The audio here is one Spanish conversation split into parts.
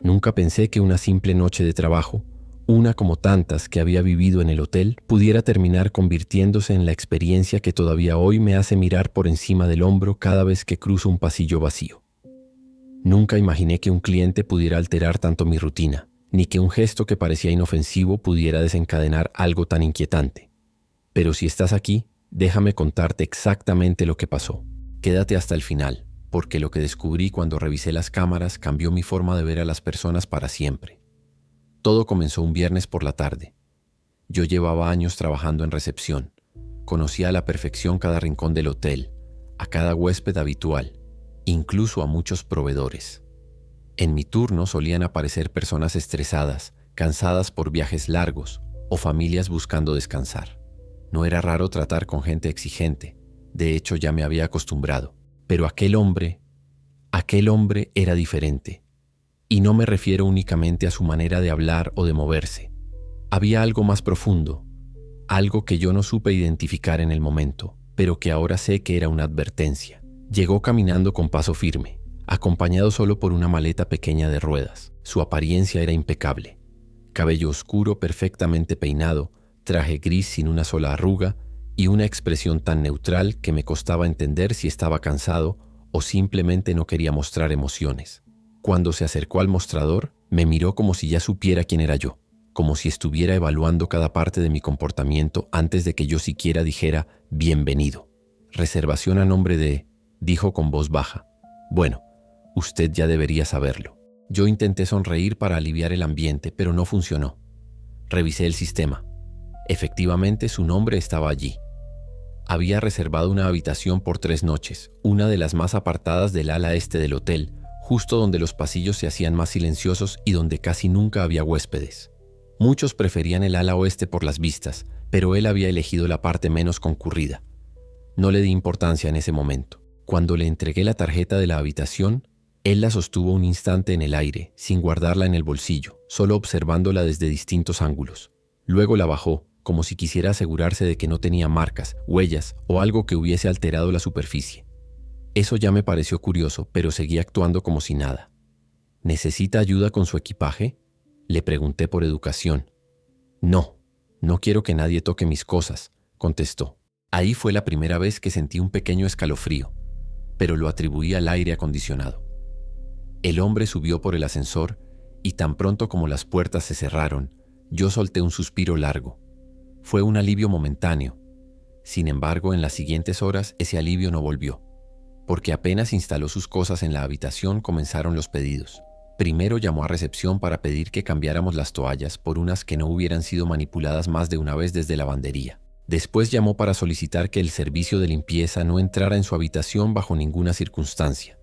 Nunca pensé que una simple noche de trabajo, una como tantas que había vivido en el hotel, pudiera terminar convirtiéndose en la experiencia que todavía hoy me hace mirar por encima del hombro cada vez que cruzo un pasillo vacío. Nunca imaginé que un cliente pudiera alterar tanto mi rutina, ni que un gesto que parecía inofensivo pudiera desencadenar algo tan inquietante. Pero si estás aquí, déjame contarte exactamente lo que pasó. Quédate hasta el final, porque lo que descubrí cuando revisé las cámaras cambió mi forma de ver a las personas para siempre. Todo comenzó un viernes por la tarde. Yo llevaba años trabajando en recepción. Conocía a la perfección cada rincón del hotel, a cada huésped habitual, incluso a muchos proveedores. En mi turno solían aparecer personas estresadas, cansadas por viajes largos o familias buscando descansar. No era raro tratar con gente exigente, de hecho ya me había acostumbrado, pero aquel hombre era diferente. Y no me refiero únicamente a su manera de hablar o de moverse. Había algo más profundo, algo que yo no supe identificar en el momento, pero que ahora sé que era una advertencia. Llegó caminando con paso firme, acompañado solo por una maleta pequeña de ruedas. Su apariencia era impecable. Cabello oscuro perfectamente peinado, traje gris sin una sola arruga y una expresión tan neutral que me costaba entender si estaba cansado o simplemente no quería mostrar emociones. Cuando se acercó al mostrador, me miró como si ya supiera quién era yo, como si estuviera evaluando cada parte de mi comportamiento antes de que yo siquiera dijera bienvenido. Reservación a nombre de, dijo con voz baja. Bueno, usted ya debería saberlo. Yo intenté sonreír para aliviar el ambiente, pero no funcionó. Revisé el sistema. Efectivamente, su nombre estaba allí. Había reservado una habitación por 3 noches, una de las más apartadas del ala este del hotel, justo donde los pasillos se hacían más silenciosos y donde casi nunca había huéspedes. Muchos preferían el ala oeste por las vistas, pero él había elegido la parte menos concurrida. No le di importancia en ese momento. Cuando le entregué la tarjeta de la habitación, él la sostuvo un instante en el aire, sin guardarla en el bolsillo, solo observándola desde distintos ángulos. Luego la bajó, como si quisiera asegurarse de que no tenía marcas, huellas o algo que hubiese alterado la superficie. Eso ya me pareció curioso, pero seguí actuando como si nada. ¿Necesita ayuda con su equipaje?, le pregunté por educación. No quiero que nadie toque mis cosas, contestó. Ahí fue la primera vez que sentí un pequeño escalofrío, pero lo atribuí al aire acondicionado. El hombre subió por el ascensor y tan pronto como las puertas se cerraron, yo solté un suspiro largo. Fue un alivio momentáneo. Sin embargo, en las siguientes horas ese alivio no volvió, porque apenas instaló sus cosas en la habitación comenzaron los pedidos. Primero llamó a recepción para pedir que cambiáramos las toallas por unas que no hubieran sido manipuladas más de una vez desde lavandería. Después llamó para solicitar que el servicio de limpieza no entrara en su habitación bajo ninguna circunstancia.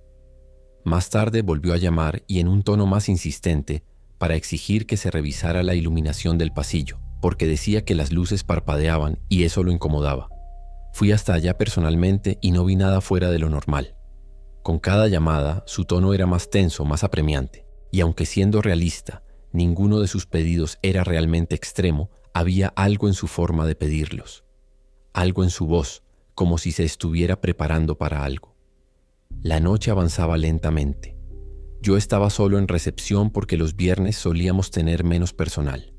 Más tarde volvió a llamar y en un tono más insistente para exigir que se revisara la iluminación del pasillo, porque decía que las luces parpadeaban y eso lo incomodaba. Fui hasta allá personalmente y no vi nada fuera de lo normal. Con cada llamada, su tono era más tenso, más apremiante, y aunque siendo realista, ninguno de sus pedidos era realmente extremo, había algo en su forma de pedirlos. Algo en su voz, como si se estuviera preparando para algo. La noche avanzaba lentamente. Yo estaba solo en recepción porque los viernes solíamos tener menos personal.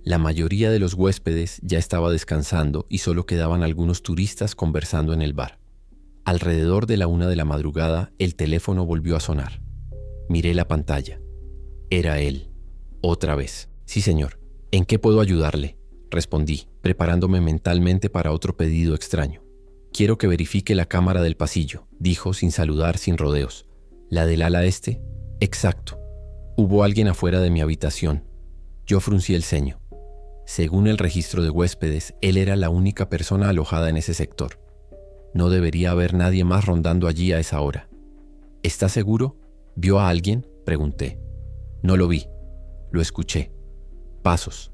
La mayoría de los huéspedes ya estaba descansando y solo quedaban algunos turistas conversando en el bar. Alrededor de la 1 de la madrugada, el teléfono volvió a sonar. Miré la pantalla. Era él. Otra vez. Sí, señor. ¿En qué puedo ayudarle?, respondí, preparándome mentalmente para otro pedido extraño. Quiero que verifique la cámara del pasillo, dijo sin saludar, sin rodeos. ¿La del ala este? Exacto. Hubo alguien afuera de mi habitación. Yo fruncí el ceño. Según el registro de huéspedes, él era la única persona alojada en ese sector. No debería haber nadie más rondando allí a esa hora. ¿Está seguro? ¿Vio a alguien?, pregunté. No lo vi. Lo escuché. Pasos.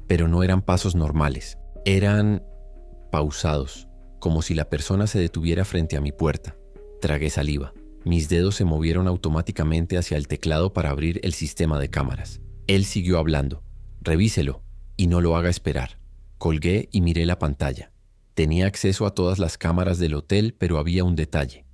Pero no eran pasos normales. Eran pausados, como si la persona se detuviera frente a mi puerta. Tragué saliva. Mis dedos se movieron automáticamente hacia el teclado para abrir el sistema de cámaras. Él siguió hablando. Revíselo y no lo haga esperar. Colgué y miré la pantalla. Tenía acceso a todas las cámaras del hotel, pero había un detalle.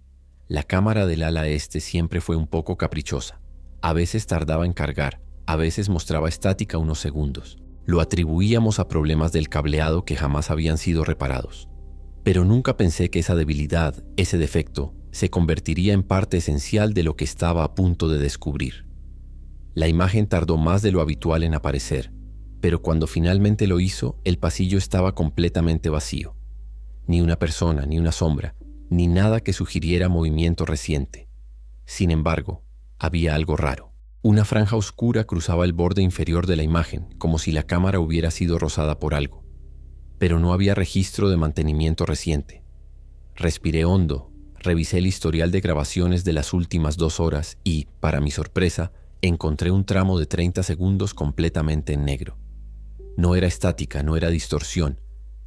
La cámara del ala este siempre fue un poco caprichosa. A veces tardaba en cargar, a veces mostraba estática unos segundos. Lo atribuíamos a problemas del cableado que jamás habían sido reparados. Pero nunca pensé que esa debilidad, ese defecto, se convertiría en parte esencial de lo que estaba a punto de descubrir. La imagen tardó más de lo habitual en aparecer, pero cuando finalmente lo hizo, el pasillo estaba completamente vacío. Ni una persona, ni una sombra, ni nada que sugiriera movimiento reciente. Sin embargo, había algo raro. Una franja oscura cruzaba el borde inferior de la imagen, como si la cámara hubiera sido rozada por algo. Pero no había registro de mantenimiento reciente. Respiré hondo, revisé el historial de grabaciones de las últimas 2 horas y, para mi sorpresa, encontré un tramo de 30 segundos completamente en negro. No era estática, no era distorsión,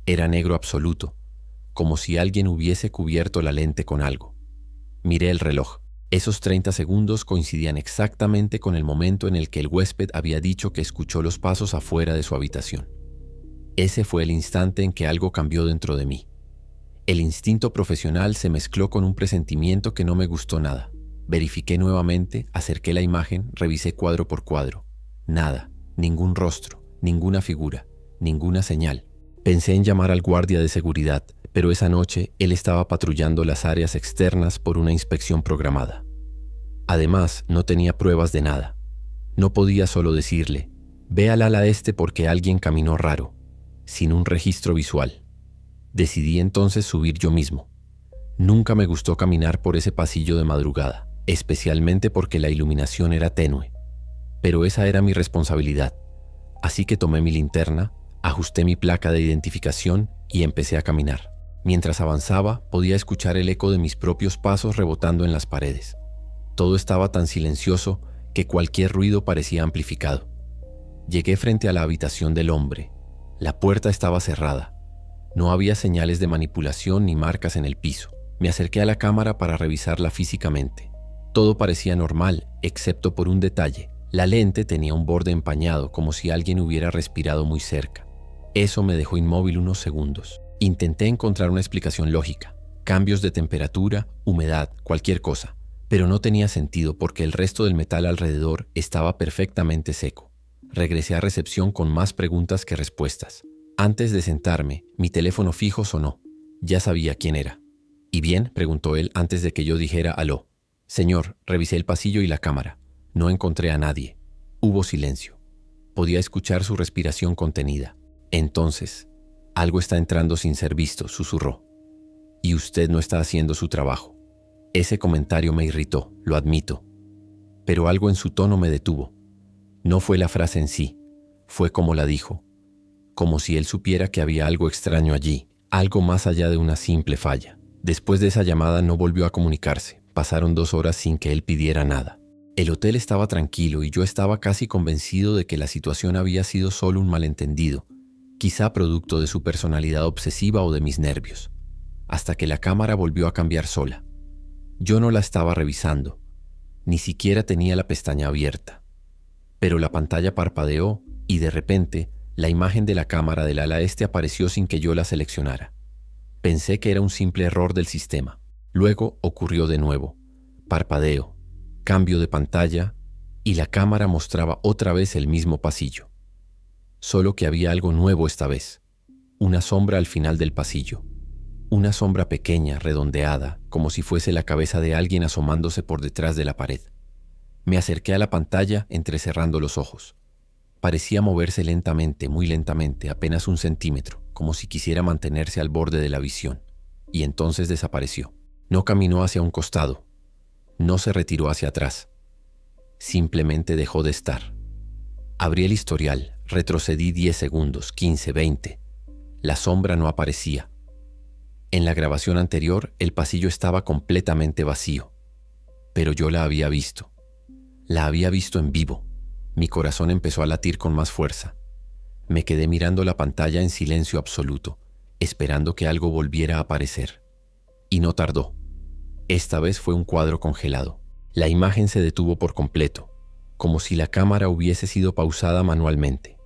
era negro absoluto, como si alguien hubiese cubierto la lente con algo. Miré el reloj. Esos 30 segundos coincidían exactamente con el momento en el que el huésped había dicho que escuchó los pasos afuera de su habitación. Ese fue el instante en que algo cambió dentro de mí. El instinto profesional se mezcló con un presentimiento que no me gustó nada. Verifiqué nuevamente, acerqué la imagen, revisé cuadro por cuadro. Nada, ningún rostro, ninguna figura, ninguna señal. Pensé en llamar al guardia de seguridad, pero esa noche él estaba patrullando las áreas externas por una inspección programada. Además, no tenía pruebas de nada. No podía solo decirle, ve al ala este porque alguien caminó raro, sin un registro visual. Decidí entonces subir yo mismo. Nunca me gustó caminar por ese pasillo de madrugada, especialmente porque la iluminación era tenue. Pero esa era mi responsabilidad. Así que tomé mi linterna, ajusté mi placa de identificación y empecé a caminar. Mientras avanzaba, podía escuchar el eco de mis propios pasos rebotando en las paredes. Todo estaba tan silencioso que cualquier ruido parecía amplificado. Llegué frente a la habitación del hombre. La puerta estaba cerrada. No había señales de manipulación ni marcas en el piso. Me acerqué a la cámara para revisarla físicamente. Todo parecía normal, excepto por un detalle. La lente tenía un borde empañado, como si alguien hubiera respirado muy cerca. Eso me dejó inmóvil unos segundos. Intenté encontrar una explicación lógica. Cambios de temperatura, humedad, cualquier cosa. Pero no tenía sentido porque el resto del metal alrededor estaba perfectamente seco. Regresé a recepción con más preguntas que respuestas. Antes de sentarme, mi teléfono fijo sonó. Ya sabía quién era. ¿Y bien?, preguntó él antes de que yo dijera aló. Señor, revisé el pasillo y la cámara. No encontré a nadie. Hubo silencio. Podía escuchar su respiración contenida. Entonces, algo está entrando sin ser visto, susurró. Y usted no está haciendo su trabajo. Ese comentario me irritó, lo admito. Pero algo en su tono me detuvo. No fue la frase en sí, fue como la dijo. Como si él supiera que había algo extraño allí, algo más allá de una simple falla. Después de esa llamada no volvió a comunicarse. Pasaron 2 horas sin que él pidiera nada. El hotel estaba tranquilo y yo estaba casi convencido de que la situación había sido solo un malentendido, quizá producto de su personalidad obsesiva o de mis nervios, hasta que la cámara volvió a cambiar sola. Yo no la estaba revisando, ni siquiera tenía la pestaña abierta, pero la pantalla parpadeó y de repente la imagen de la cámara del ala este apareció sin que yo la seleccionara. Pensé que era un simple error del sistema. Luego ocurrió de nuevo. Parpadeo, cambio de pantalla y la cámara mostraba otra vez el mismo pasillo. Solo que había algo nuevo esta vez. Una sombra al final del pasillo. Una sombra pequeña, redondeada, como si fuese la cabeza de alguien asomándose por detrás de la pared. Me acerqué a la pantalla entrecerrando los ojos. Parecía moverse lentamente, muy lentamente, apenas 1 centímetro, como si quisiera mantenerse al borde de la visión. Y entonces desapareció. No caminó hacia un costado. No se retiró hacia atrás. Simplemente dejó de estar. Abrí el historial, retrocedí 10 segundos, 15, 20. La sombra no aparecía. En la grabación anterior, el pasillo estaba completamente vacío. Pero yo la había visto. La había visto en vivo. Mi corazón empezó a latir con más fuerza. Me quedé mirando la pantalla en silencio absoluto, esperando que algo volviera a aparecer. Y no tardó. Esta vez fue un cuadro congelado. La imagen se detuvo por completo, como si la cámara hubiese sido pausada manualmente.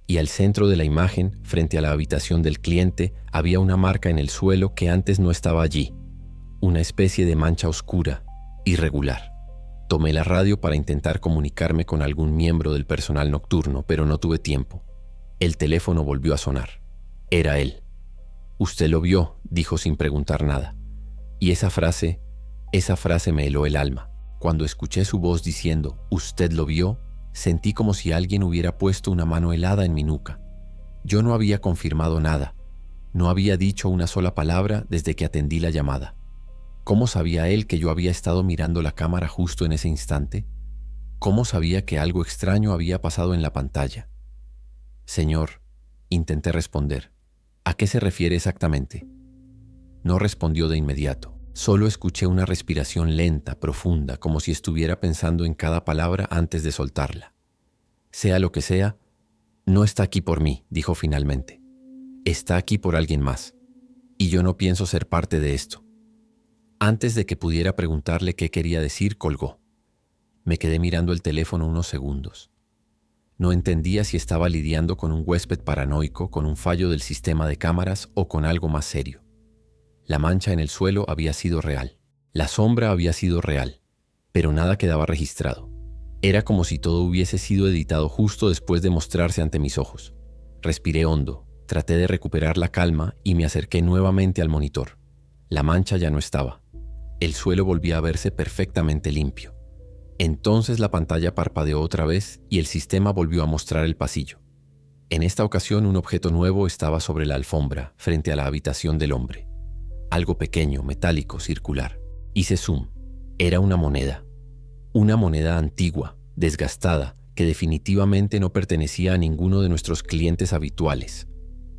Y al centro de la imagen, frente a la habitación del cliente, había una marca en el suelo que antes no estaba allí. Una especie de mancha oscura, irregular. Tomé la radio para intentar comunicarme con algún miembro del personal nocturno, pero no tuve tiempo. El teléfono volvió a sonar. Era él. «Usted lo vio», dijo sin preguntar nada. Y esa frase me heló el alma. Cuando escuché su voz diciendo «Usted lo vio», sentí como si alguien hubiera puesto una mano helada en mi nuca. Yo no había confirmado nada. No había dicho una sola palabra desde que atendí la llamada. ¿Cómo sabía él que yo había estado mirando la cámara justo en ese instante? ¿Cómo sabía que algo extraño había pasado en la pantalla? «Señor», intenté responder, «¿a qué se refiere exactamente?». No respondió de inmediato. Solo escuché una respiración lenta, profunda, como si estuviera pensando en cada palabra antes de soltarla. «Sea lo que sea, no está aquí por mí», dijo finalmente. «Está aquí por alguien más. Y yo no pienso ser parte de esto». Antes de que pudiera preguntarle qué quería decir, colgó. Me quedé mirando el teléfono unos segundos. No entendía si estaba lidiando con un huésped paranoico, con un fallo del sistema de cámaras o con algo más serio. La mancha en el suelo había sido real. La sombra había sido real. Pero nada quedaba registrado. Era como si todo hubiese sido editado justo después de mostrarse ante mis ojos. Respiré hondo, traté de recuperar la calma y me acerqué nuevamente al monitor. La mancha ya no estaba. El suelo volvía a verse perfectamente limpio. Entonces la pantalla parpadeó otra vez y el sistema volvió a mostrar el pasillo. En esta ocasión un objeto nuevo estaba sobre la alfombra, frente a la habitación del hombre. Algo pequeño, metálico, circular. Hice zoom. Era una moneda. Una moneda antigua, desgastada, que definitivamente no pertenecía a ninguno de nuestros clientes habituales.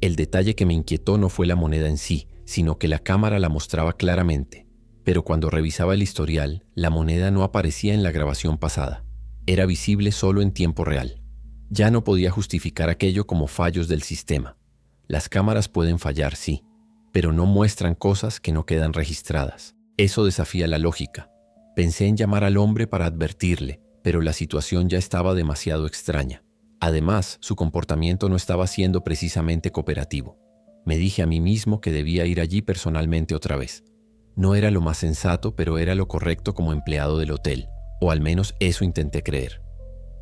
El detalle que me inquietó no fue la moneda en sí, sino que la cámara la mostraba claramente. Pero cuando revisaba el historial, la moneda no aparecía en la grabación pasada. Era visible solo en tiempo real. Ya no podía justificar aquello como fallos del sistema. Las cámaras pueden fallar, sí, pero no muestran cosas que no quedan registradas. Eso desafía la lógica. Pensé en llamar al hombre para advertirle, pero la situación ya estaba demasiado extraña. Además, su comportamiento no estaba siendo precisamente cooperativo. Me dije a mí mismo que debía ir allí personalmente otra vez. No era lo más sensato, pero era lo correcto como empleado del hotel, o al menos eso intenté creer.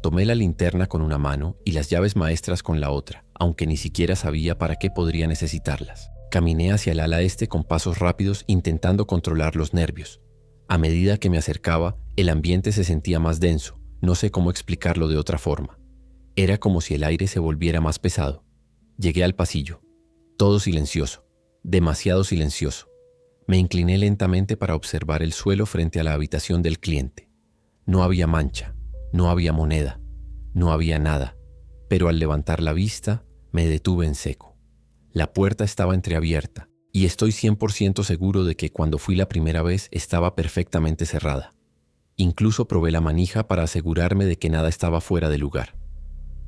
Tomé la linterna con una mano y las llaves maestras con la otra, aunque ni siquiera sabía para qué podría necesitarlas. Caminé hacia el ala este con pasos rápidos intentando controlar los nervios. A medida que me acercaba, el ambiente se sentía más denso, no sé cómo explicarlo de otra forma. Era como si el aire se volviera más pesado. Llegué al pasillo. Todo silencioso, demasiado silencioso. Me incliné lentamente para observar el suelo frente a la habitación del cliente. No había mancha, no había moneda, no había nada, pero al levantar la vista me detuve en seco. La puerta estaba entreabierta y estoy 100% seguro de que cuando fui la primera vez estaba perfectamente cerrada. Incluso probé la manija para asegurarme de que nada estaba fuera de lugar.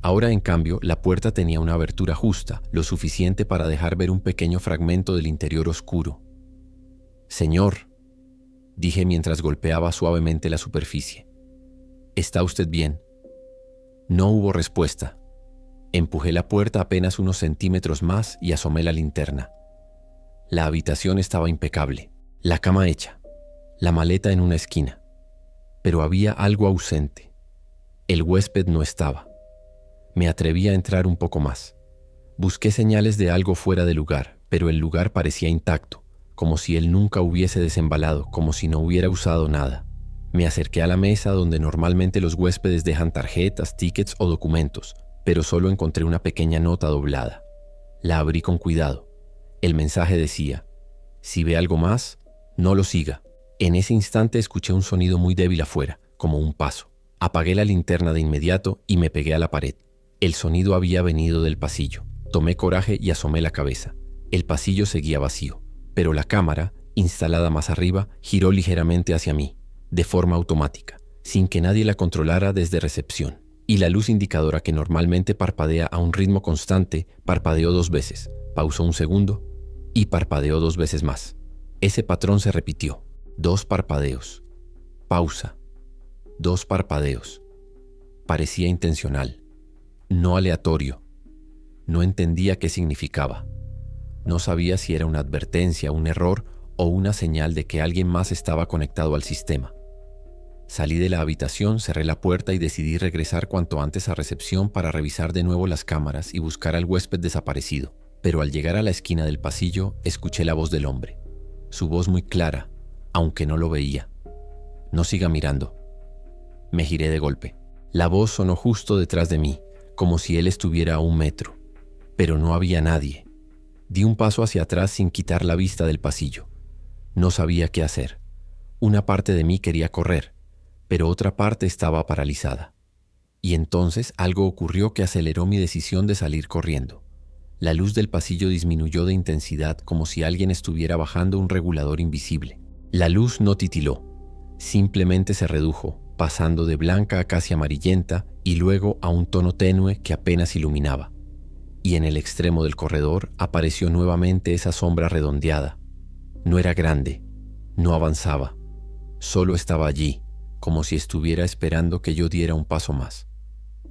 Ahora, en cambio, la puerta tenía una abertura justa, lo suficiente para dejar ver un pequeño fragmento del interior oscuro. «Señor», dije mientras golpeaba suavemente la superficie. «¿Está usted bien?». No hubo respuesta. Empujé la puerta apenas unos centímetros más y asomé la linterna. La habitación estaba impecable, la cama hecha, la maleta en una esquina. Pero había algo ausente. El huésped no estaba. Me atreví a entrar un poco más. Busqué señales de algo fuera de lugar, pero el lugar parecía intacto, como si él nunca hubiese desembalado, como si no hubiera usado nada. Me acerqué a la mesa donde normalmente los huéspedes dejan tarjetas, tickets o documentos, pero solo encontré una pequeña nota doblada. La abrí con cuidado. El mensaje decía: «Si ve algo más, no lo siga». En ese instante escuché un sonido muy débil afuera, como un paso. Apagué la linterna de inmediato y me pegué a la pared. El sonido había venido del pasillo. Tomé coraje y asomé la cabeza. El pasillo seguía vacío, pero la cámara, instalada más arriba, giró ligeramente hacia mí, de forma automática, sin que nadie la controlara desde recepción. Y la luz indicadora, que normalmente parpadea a un ritmo constante, parpadeó 2 veces, pausó un segundo y parpadeó 2 veces más. Ese patrón se repitió. 2 parpadeos. Pausa. 2 parpadeos. Parecía intencional, no aleatorio. No entendía qué significaba. No sabía si era una advertencia, un error o una señal de que alguien más estaba conectado al sistema. Salí de la habitación, cerré la puerta y decidí regresar cuanto antes a recepción para revisar de nuevo las cámaras y buscar al huésped desaparecido. Pero al llegar a la esquina del pasillo, escuché la voz del hombre. Su voz muy clara, aunque no lo veía. No siga mirando. Me giré de golpe. La voz sonó justo detrás de mí, como si él estuviera a 1 metro. Pero no había nadie. Di un paso hacia atrás sin quitar la vista del pasillo. No sabía qué hacer. Una parte de mí quería correr, pero otra parte estaba paralizada. Y entonces algo ocurrió que aceleró mi decisión de salir corriendo. La luz del pasillo disminuyó de intensidad como si alguien estuviera bajando un regulador invisible. La luz no titiló, simplemente se redujo, pasando de blanca a casi amarillenta y luego a un tono tenue que apenas iluminaba. Y en el extremo del corredor apareció nuevamente esa sombra redondeada. No era grande, no avanzaba, solo estaba allí, como si estuviera esperando que yo diera un paso más.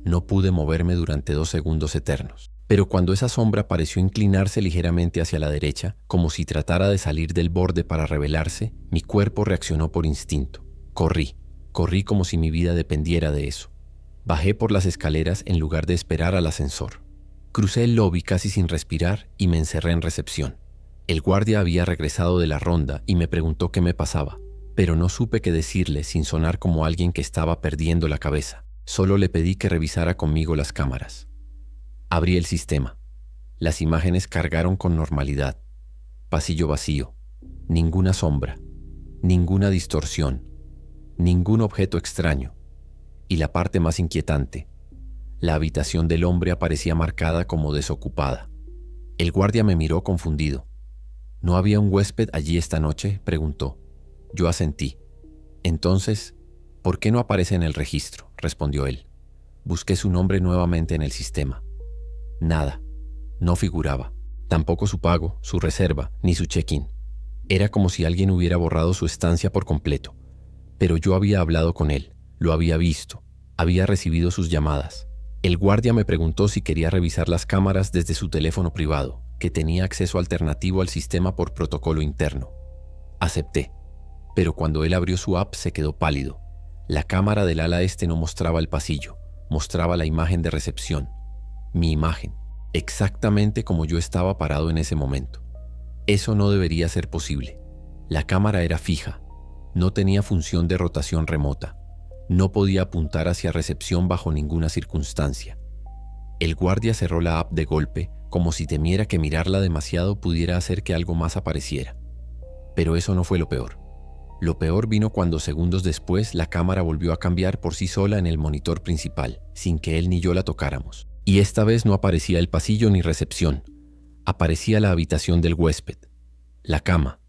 No pude moverme durante 2 segundos eternos. Pero cuando esa sombra pareció inclinarse ligeramente hacia la derecha, como si tratara de salir del borde para revelarse, mi cuerpo reaccionó por instinto. Corrí como si mi vida dependiera de eso. Bajé por las escaleras en lugar de esperar al ascensor. Crucé el lobby casi sin respirar y me encerré en recepción. El guardia había regresado de la ronda y me preguntó qué me pasaba, pero no supe qué decirle sin sonar como alguien que estaba perdiendo la cabeza. Solo le pedí que revisara conmigo las cámaras. Abrí el sistema. Las imágenes cargaron con normalidad. Pasillo vacío. Ninguna sombra. Ninguna distorsión. Ningún objeto extraño. Y la parte más inquietante. La habitación del hombre aparecía marcada como desocupada. El guardia me miró confundido. ¿No había un huésped allí esta noche?, preguntó. Yo asentí. Entonces, ¿por qué no aparece en el registro?, respondió él. Busqué su nombre nuevamente en el sistema. Nada. No figuraba. Tampoco su pago, su reserva, ni su check-in. Era como si alguien hubiera borrado su estancia por completo. Pero yo había hablado con él, lo había visto, había recibido sus llamadas. El guardia me preguntó si quería revisar las cámaras desde su teléfono privado, que tenía acceso alternativo al sistema por protocolo interno. Acepté, pero cuando él abrió su app se quedó pálido. La cámara del ala este no mostraba el pasillo, mostraba la imagen de recepción. Mi imagen, exactamente como yo estaba parado en ese momento. Eso no debería ser posible. La cámara era fija, no tenía función de rotación remota, no podía apuntar hacia recepción bajo ninguna circunstancia. El guardia cerró la app de golpe, como si temiera que mirarla demasiado pudiera hacer que algo más apareciera. Pero eso no fue lo peor. Lo peor vino cuando segundos después la cámara volvió a cambiar por sí sola en el monitor principal, sin que él ni yo la tocáramos. Y esta vez no aparecía el pasillo ni recepción. Aparecía la habitación del huésped, la cama,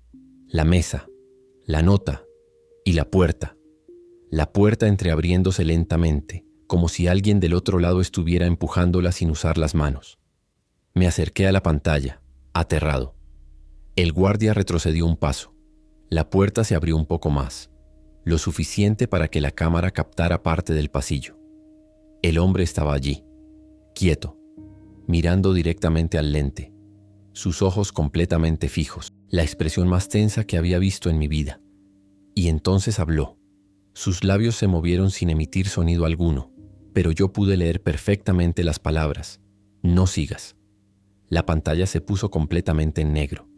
la mesa, la nota y la puerta. La puerta entreabriéndose lentamente, como si alguien del otro lado estuviera empujándola sin usar las manos. Me acerqué a la pantalla, aterrado. El guardia retrocedió un paso. La puerta se abrió un poco más, lo suficiente para que la cámara captara parte del pasillo. El hombre estaba allí, quieto, mirando directamente al lente, sus ojos completamente fijos, la expresión más tensa que había visto en mi vida. Y entonces habló. Sus labios se movieron sin emitir sonido alguno, pero yo pude leer perfectamente las palabras. No sigas. La pantalla se puso completamente en negro.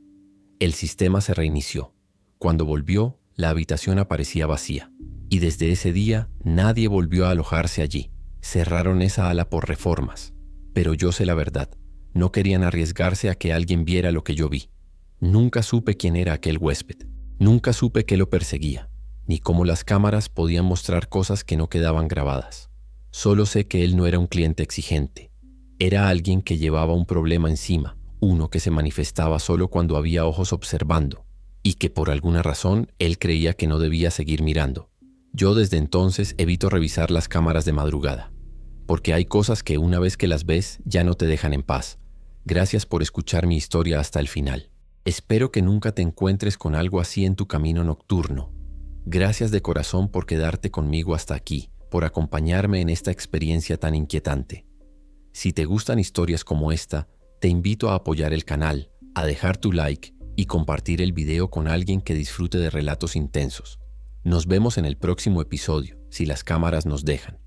El sistema se reinició. Cuando volvió, la habitación aparecía vacía. Y desde ese día, nadie volvió a alojarse allí. Cerraron esa ala por reformas. Pero yo sé la verdad. No querían arriesgarse a que alguien viera lo que yo vi. Nunca supe quién era aquel huésped. Nunca supe qué lo perseguía, ni cómo las cámaras podían mostrar cosas que no quedaban grabadas. Solo sé que él no era un cliente exigente. Era alguien que llevaba un problema encima, uno que se manifestaba solo cuando había ojos observando, y que por alguna razón él creía que no debía seguir mirando. Yo desde entonces evito revisar las cámaras de madrugada, porque hay cosas que una vez que las ves ya no te dejan en paz. Gracias por escuchar mi historia hasta el final. Espero que nunca te encuentres con algo así en tu camino nocturno. Gracias de corazón por quedarte conmigo hasta aquí, por acompañarme en esta experiencia tan inquietante. Si te gustan historias como esta, te invito a apoyar el canal, a dejar tu like y compartir el video con alguien que disfrute de relatos intensos. Nos vemos en el próximo episodio, si las cámaras nos dejan.